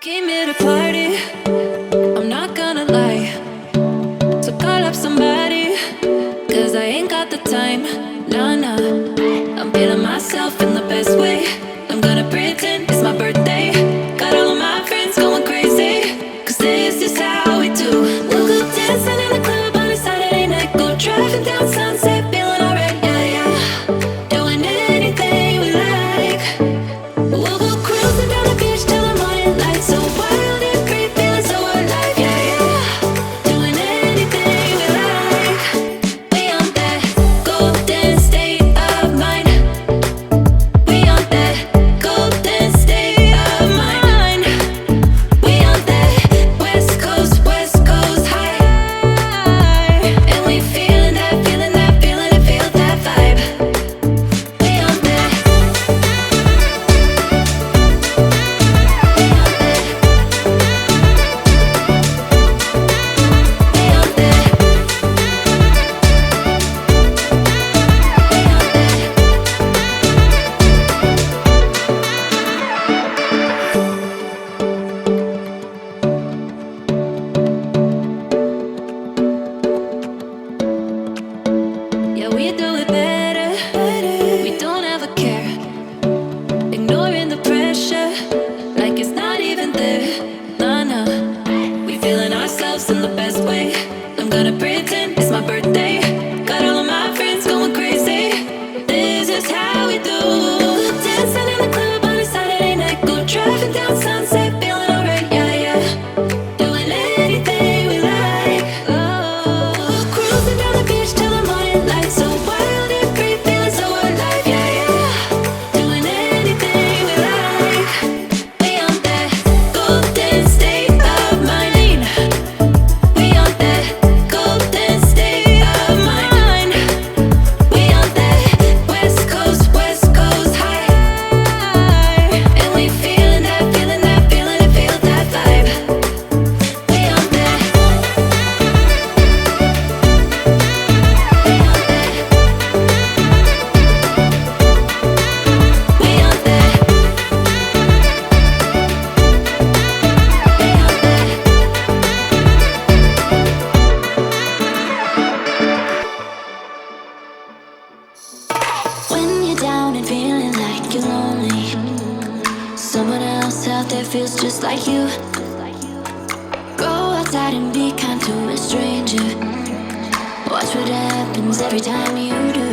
Came here to party, I'm not gonna lie. So call up somebody, cause I ain't got the time. Nah, nah, I'm feeling myself in the best way. I'm gonna pretend it's my birthday. Got all of my friends going crazy, cause this is how we do. We'll go dancing in the club on a Saturday night. Go driving down Sunset, feeling alright, yeah, yeah. Doing anything we like. We'll go cruising down the beach till the morning light. So wild and free, feeling so alive, yeah, yeah. Doing anything we like. We on that golden state of mind. We on that golden state of mind. We on that West Coast high. And we feeling that, feeling that, feeling it, feel that vibe. We on that. Yeah, we do it better. We don't ever care. Ignoring the pressure, like it's not even there. Nah, nah. We feeling ourselves in the best way. I'm gonna pretend it's my birthday. Got all of my friends going crazy. This is how we do. Dancing in the club on a Saturday night. Go driving down Sunset, feeling alright, yeah, yeah. Doing anything we like. Oh, cruising down the beach till the morning light. So wild and free, feeling so alive, yeah, yeah. Doing anything we like. We on that golden state of mind. We on that golden state of mind. We on that West Coast high. And we feeling that, feeling that, feeling it, feel that vibe. We on that. We on that. When you're down and feeling like you're lonely, someone else out there feels just like you. Go outside and be kind to a stranger. Watch what happens every time you do.